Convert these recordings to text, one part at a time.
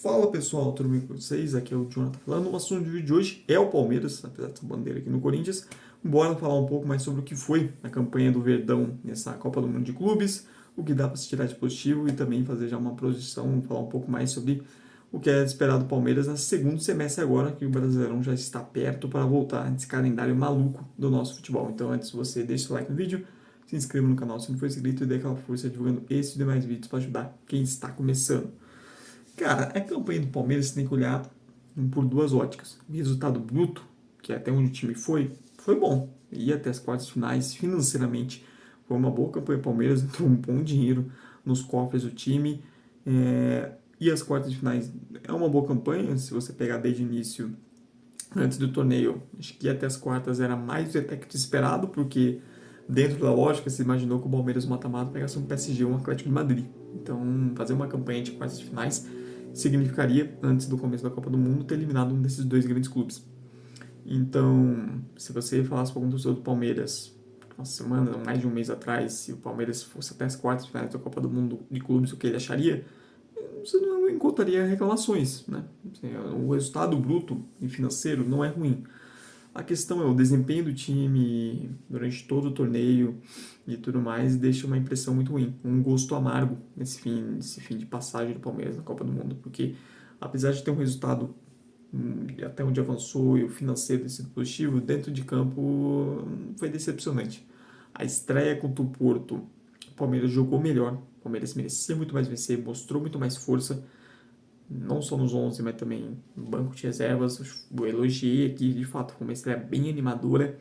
Fala pessoal, tudo bem com vocês? Aqui é o Jonathan falando. O assunto do vídeo de hoje é o Palmeiras, apesar dessa bandeira aqui no Corinthians. Bora falar um pouco mais sobre o que foi a campanha do Verdão nessa Copa do Mundo de Clubes, o que dá para se tirar de positivo e também fazer já uma projeção, falar um pouco mais sobre o que é esperado do Palmeiras no segundo semestre agora, que o Brasileirão já está perto para voltar nesse calendário maluco do nosso futebol. Então, antes de você deixar o like no vídeo, se inscreva no canal se não for inscrito e dê aquela força divulgando esses e demais vídeos para ajudar quem está começando. Cara, a campanha do Palmeiras você tem que olhar por duas óticas. O resultado bruto, que é até onde o time foi bom. Ia até as quartas finais, financeiramente foi uma boa campanha do Palmeiras, entrou um bom dinheiro nos cofres do time. E as quartas de finais é uma boa campanha, se você pegar desde o início, antes do torneio, acho que ir até as quartas era mais até que esperado, porque dentro da lógica se imaginou que o Palmeiras no mata-mata pegasse um PSG ou um Atlético de Madrid. Então, fazer uma campanha de quartas de finais significaria, antes do começo da Copa do Mundo, ter eliminado um desses dois grandes clubes. Então, se você falasse para algum torcedor do Palmeiras, uma semana, mais de um mês atrás, se o Palmeiras fosse até as quartas de finais da Copa do Mundo de clubes, o que ele acharia, você não encontraria reclamações, né? O resultado bruto e financeiro não é ruim. A questão é o desempenho do time durante todo o torneio e tudo mais deixa uma impressão muito ruim, um gosto amargo nesse fim de passagem do Palmeiras na Copa do Mundo, porque apesar de ter um resultado até onde avançou e o financeiro ter sido positivo, dentro de campo foi decepcionante. A estreia contra o Porto, o Palmeiras jogou melhor, o Palmeiras merecia muito mais vencer, mostrou muito mais força, não só nos 11, mas também no banco de reservas. Eu elogiei aqui, de fato, foi uma estreia bem animadora.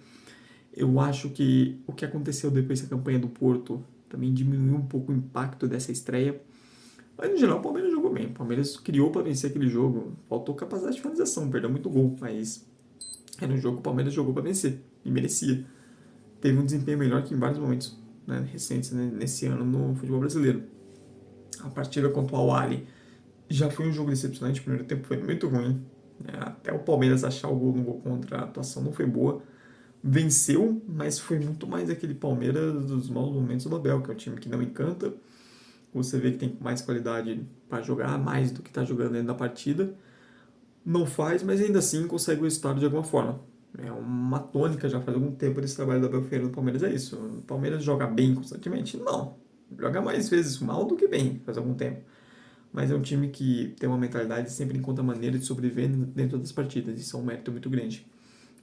Eu acho que o que aconteceu depois da campanha do Porto também diminuiu um pouco o impacto dessa estreia. Mas, no geral, o Palmeiras jogou bem. O Palmeiras criou para vencer aquele jogo. Faltou capacidade de finalização, perdeu muito gol, mas era um jogo que o Palmeiras jogou para vencer e merecia. Teve um desempenho melhor que em vários momentos, né, recentes, né, nesse ano no futebol brasileiro. A partida contra o Al-Ahly já foi um jogo decepcionante, o primeiro tempo foi muito ruim, né? Até o Palmeiras achar o gol no gol contra, a atuação não foi boa. Venceu, mas foi muito mais aquele Palmeiras dos maus momentos do Abel, que é um time que não encanta. Você vê que tem mais qualidade para jogar, mais do que está jogando dentro da partida. Não faz, mas ainda assim consegue o resultado de alguma forma. É uma tônica já faz algum tempo desse trabalho do Abel Ferreira no Palmeiras, é isso. O Palmeiras joga bem constantemente? Não. Joga mais vezes mal do que bem, faz algum tempo. Mas é um time que tem uma mentalidade e sempre encontra maneira de sobreviver dentro das partidas. Isso é um mérito muito grande.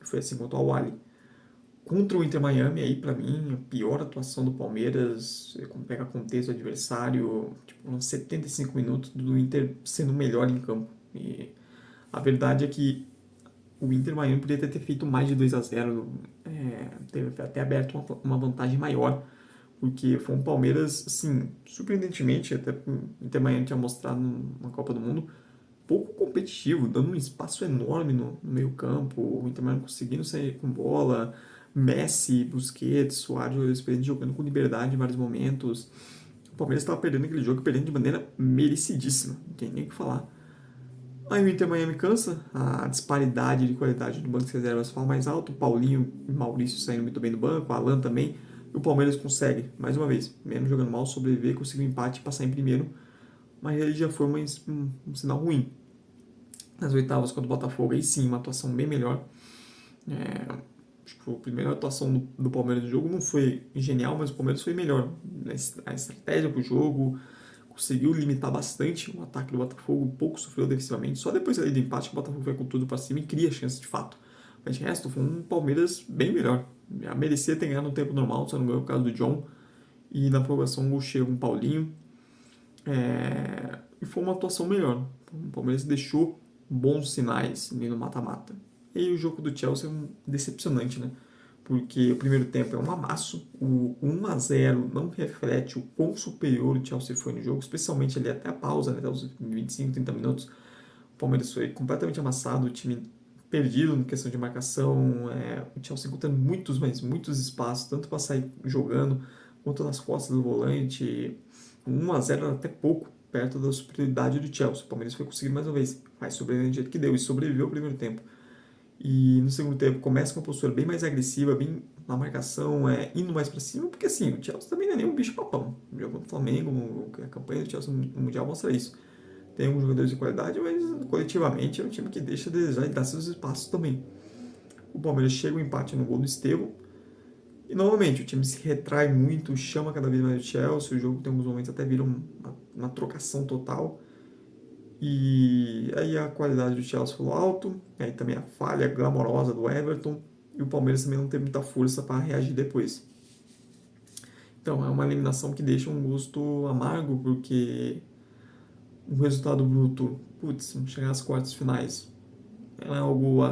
Foi assim contra o Al-Ahly. Contra o Inter Miami, aí pra mim, a pior atuação do Palmeiras, quando pega contexto do adversário, tipo, uns 75 minutos do Inter sendo melhor em campo. E a verdade é que o Inter Miami poderia ter feito mais de 2-0, teve até aberto uma vantagem maior, porque foi um Palmeiras, assim, surpreendentemente, até o Inter Miami tinha mostrado na Copa do Mundo, pouco competitivo, dando um espaço enorme no meio campo, o Inter Miami conseguindo sair com bola, Messi, Busquets, Suárez, jogando com liberdade em vários momentos. O Palmeiras estava perdendo aquele jogo, perdendo de maneira merecidíssima, não tem nem o que falar. Aí o Inter Miami cansa, a disparidade de qualidade do banco de reservas fala mais alto, Paulinho e Maurício saindo muito bem do banco, Alan também, e o Palmeiras consegue, mais uma vez, mesmo jogando mal, sobreviver, conseguir um empate e passar em primeiro, mas ele já foi um sinal ruim. Nas oitavas contra o Botafogo, aí sim, uma atuação bem melhor. Acho que a primeira atuação do Palmeiras no jogo não foi genial, mas o Palmeiras foi melhor. A estratégia para o jogo, conseguiu limitar bastante o ataque do Botafogo, pouco sofreu defensivamente. Só depois ali do empate que o Botafogo foi com tudo para cima e cria chance de fato. Mas de resto, foi um Palmeiras bem melhor. Já merecia ter ganhado no tempo normal, só não ganhou o caso do John. E na prorrogação o gol chega com o Paulinho. E foi uma atuação melhor. O Palmeiras deixou bons sinais no mata-mata. E aí o jogo do Chelsea é decepcionante, né? Porque o primeiro tempo é um amasso, o 1-0 não reflete o quão superior o Chelsea foi no jogo, especialmente ali até a pausa, né, até os 25, 30 minutos. O Palmeiras foi completamente amassado, o time perdido na questão de marcação, o Chelsea encontrando muitos, mas muitos espaços, tanto para sair jogando, quanto nas costas do volante. 1-0 era até pouco, perto da superioridade do Chelsea. O Palmeiras foi conseguir mais uma vez, vai sobreviver do jeito que deu e sobreviveu ao primeiro tempo. E no segundo tempo começa com uma postura bem mais agressiva, bem na marcação, indo mais para cima, porque assim, o Chelsea também não é nenhum bicho papão. Jogou no Flamengo, a campanha do Chelsea no Mundial mostra isso. tem alguns jogadores de qualidade, mas coletivamente é um time que deixa a desejar e dá seus espaços também. O Palmeiras chega um empate no gol do Estevão, e novamente o time se retrai muito, chama cada vez mais o Chelsea, o jogo tem alguns momentos até vira uma trocação total, e aí a qualidade do Chelsea falou alto, aí também a falha glamourosa do Everton, e o Palmeiras também não teve muita força para reagir depois. Então é uma eliminação que deixa um gosto amargo, porque o resultado bruto, putz, chegar às quartas finais é algo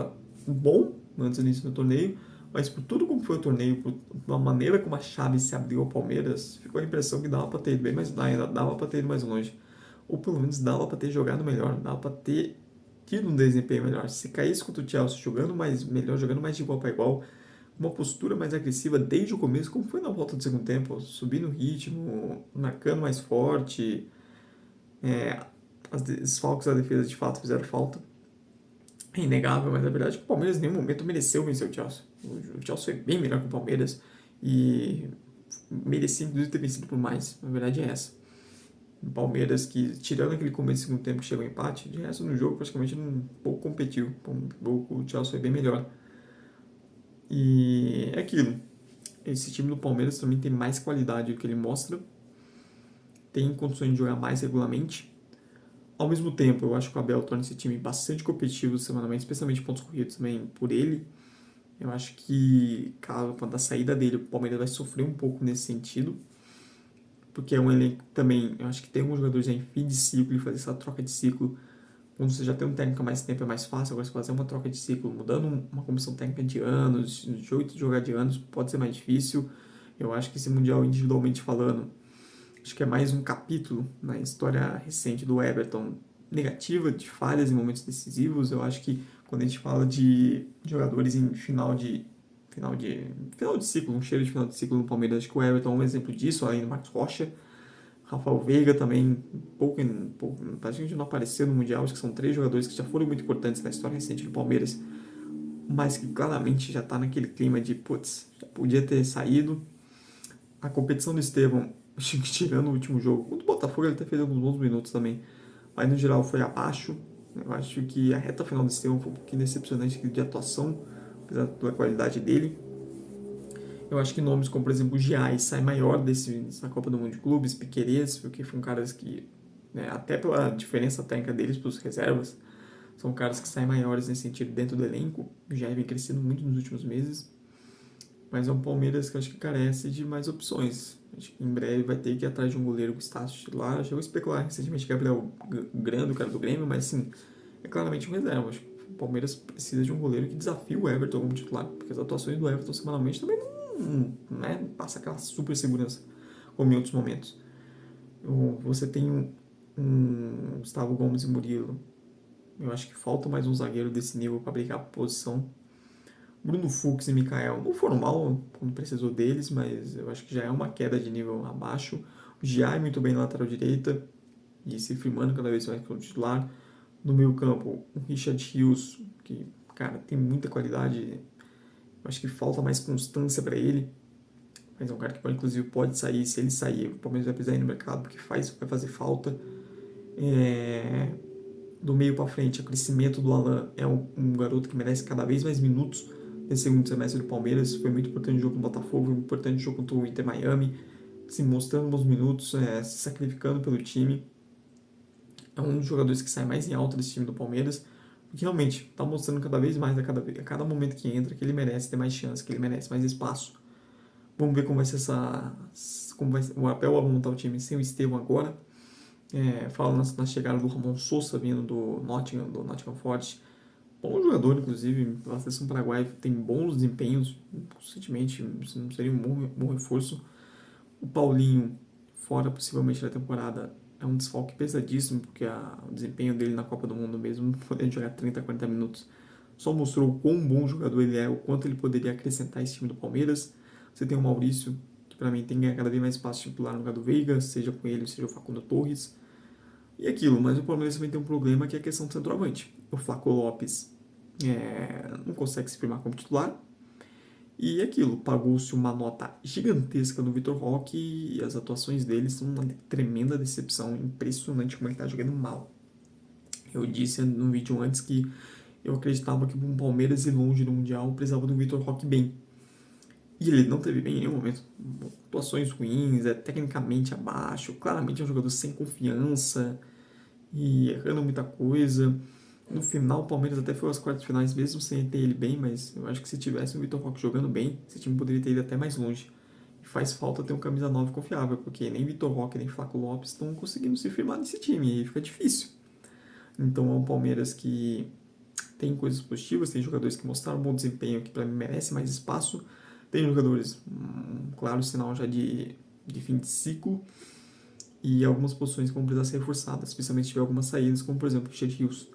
bom antes do início do torneio, mas por tudo como foi o torneio, por maneira como a chave se abriu ao Palmeiras, ficou a impressão que dava para ter ido bem mais, ainda dava para ter ido mais longe. Ou pelo menos dava para ter jogado melhor, dava para ter tido um desempenho melhor. Se caísse contra o Chelsea jogando mais melhor, jogando mais de igual para igual, uma postura mais agressiva desde o começo, como foi na volta do segundo tempo, subindo o ritmo, marcando mais forte, os desfalques da defesa de fato fizeram falta. É inegável, mas a verdade é que o Palmeiras em nenhum momento mereceu vencer o Chelsea. O Chelsea foi bem melhor que o Palmeiras e merecia inclusive ter vencido por mais. A verdade é essa. O Palmeiras que, tirando aquele começo do segundo tempo que chegou ao empate, de resto no jogo praticamente pouco competiu. O Chelsea foi bem melhor. E é aquilo. Esse time do Palmeiras também tem mais qualidade do que ele mostra. Tem condições de jogar mais regularmente. Ao mesmo tempo, eu acho que o Abel torna esse time bastante competitivo semanalmente, especialmente pontos corridos também por ele. Eu acho que, quando a saída dele, o Palmeiras vai sofrer um pouco nesse sentido, porque é um elenco também, eu acho que tem alguns jogadores em fim de ciclo e fazer essa troca de ciclo, quando você já tem um técnico há mais tempo é mais fácil, agora se fazer uma troca de ciclo, mudando uma comissão técnica de anos, de 8 de jogar de anos, pode ser mais difícil. Eu acho que esse Mundial, individualmente falando, acho que é mais um capítulo na história recente do Everton negativa, de falhas em momentos decisivos. Eu acho que quando a gente fala de jogadores em final de ciclo, um cheiro de final de ciclo no Palmeiras, acho que o Everton é um exemplo disso, além do Marcos Rocha. Rafael Veiga também, praticamente não apareceu no Mundial, acho que são 3 jogadores que já foram muito importantes na história recente do Palmeiras, mas que claramente já está naquele clima de, putz, já podia ter saído. A competição do Estevão, tirando o último jogo, contra o Botafogo ele até fez alguns bons minutos também, mas no geral foi abaixo. Eu acho que a reta final do Estevão foi um pouquinho decepcionante de atuação, apesar da qualidade dele. Eu acho que nomes como, por exemplo, o Giai sai maior dessa Copa do Mundo de Clubes, Piquerez, porque foram caras que, né, até pela diferença técnica deles para os reservas, são caras que saem maiores nesse sentido dentro do elenco. O Giai vem crescendo muito nos últimos meses, mas é um Palmeiras que eu acho que carece de mais opções. Acho que em breve vai ter que ir atrás de um goleiro com status titular. Chegou a especular recentemente Gabriel Grando, o cara do Grêmio, mas sim, é claramente um reserva. Acho que o Palmeiras precisa de um goleiro que desafie o Everton como titular, porque as atuações do Everton semanalmente também não passa aquela super segurança como em outros momentos. Você tem um Gustavo Gomes e Murilo. Eu acho que falta mais um zagueiro desse nível para brigar por posição. Bruno Fux e Mikael não foram mal quando precisou deles, mas eu acho que já é uma queda de nível abaixo. O Giai muito bem na lateral direita e se firmando cada vez mais como titular. No meio campo, o Richard Rios, que, cara, tem muita qualidade. Eu acho que falta mais constância para ele. Mas é um cara que inclusive pode sair. Se ele sair, o Palmeiras vai precisar ir no mercado porque vai fazer falta. Do meio para frente, o crescimento do Alan é um garoto que merece cada vez mais minutos nesse segundo semestre do Palmeiras. Foi muito importante no jogo com o Botafogo, foi muito importante no jogo contra o Inter Miami, se mostrando bons minutos, se sacrificando pelo time. É um dos jogadores que sai mais em alta desse time do Palmeiras, porque realmente está mostrando cada vez mais, a cada momento que entra, que ele merece ter mais chance, que ele merece mais espaço. Vamos ver como vai ser como vai ser, o Abel vai montar o time sem o Estevão agora. Fala na chegada do Ramon Sousa vindo do Nottingham Forest. Bom jogador, inclusive, a seleção paraguaia tem bons desempenhos, recentemente, não seria um bom reforço. O Paulinho, fora possivelmente da temporada, é um desfalque pesadíssimo, porque o desempenho dele na Copa do Mundo mesmo, podendo jogar 30, 40 minutos, só mostrou o quão bom jogador ele é, o quanto ele poderia acrescentar esse time do Palmeiras. Você tem o Maurício, que para mim tem que ganhar cada vez mais espaço titular no lugar do Veiga, seja com ele, seja o Facundo Torres. E aquilo, mas o Palmeiras também tem um problema que é a questão do centroavante. O Flaco Lopes não consegue se firmar como titular. E aquilo, pagou-se uma nota gigantesca no Vitor Roque e as atuações dele são uma tremenda decepção. Impressionante como ele está jogando mal. Eu disse no vídeo antes que eu acreditava que um Palmeiras ir longe no Mundial precisava do Vitor Roque bem. E ele não teve bem em nenhum momento. Atuações ruins, tecnicamente abaixo, claramente é um jogador sem confiança e errando muita coisa. No final, o Palmeiras até foi às quartas finais, mesmo sem ter ele bem, mas eu acho que se tivesse o Vitor Roque jogando bem, esse time poderia ter ido até mais longe. E faz falta ter um camisa 9 confiável, porque nem Vitor Roque nem Flaco Lopes estão conseguindo se firmar nesse time, e aí fica difícil. Então é um Palmeiras que tem coisas positivas, tem jogadores que mostraram um bom desempenho, que para mim merece mais espaço, tem jogadores, claro, sinal já de fim de ciclo, e algumas posições que vão precisar ser reforçadas, especialmente se tiver algumas saídas, como por exemplo o Richard Rios.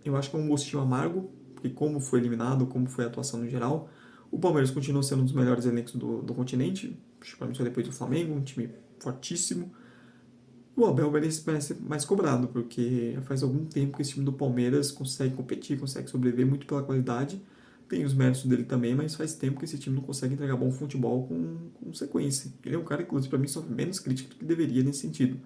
Eu acho que é um gostinho amargo, porque como foi eliminado, como foi a atuação no geral, o Palmeiras continua sendo um dos melhores elencos do continente, principalmente só depois do Flamengo, um time fortíssimo. O Abel merece ser mais cobrado, porque faz algum tempo que esse time do Palmeiras consegue competir, consegue sobreviver muito pela qualidade. Tem os méritos dele também, mas faz tempo que esse time não consegue entregar bom futebol com sequência. Ele é um cara que, inclusive, para mim, sofre menos crítica do que deveria nesse sentido.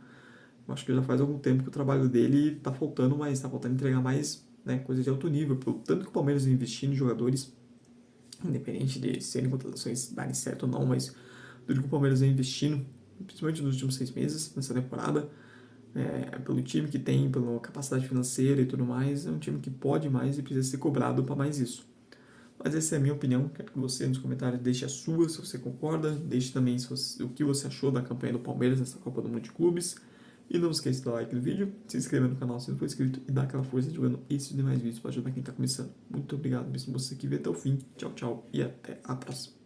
Eu acho que já faz algum tempo que o trabalho dele está faltando mais, está faltando entregar mais, né, coisa de alto nível. Pelo tanto que o Palmeiras investir em jogadores, independente de serem contratações darem certo ou não, mas tudo que o Palmeiras vem investindo, principalmente nos últimos 6 meses, nessa temporada, pelo time que tem, pela capacidade financeira e tudo mais, é um time que pode mais e precisa ser cobrado para mais isso. Mas essa é a minha opinião, quero que você nos comentários deixe a sua, se você concorda, deixe também o que você achou da campanha do Palmeiras nessa Copa do Mundo de Clubes, e não esqueça de dar like no vídeo, se inscrever no canal se não for inscrito e dar aquela força divulgando esses e demais vídeos para ajudar quem está começando. Muito obrigado mesmo você que veio até o fim, tchau, tchau e até a próxima.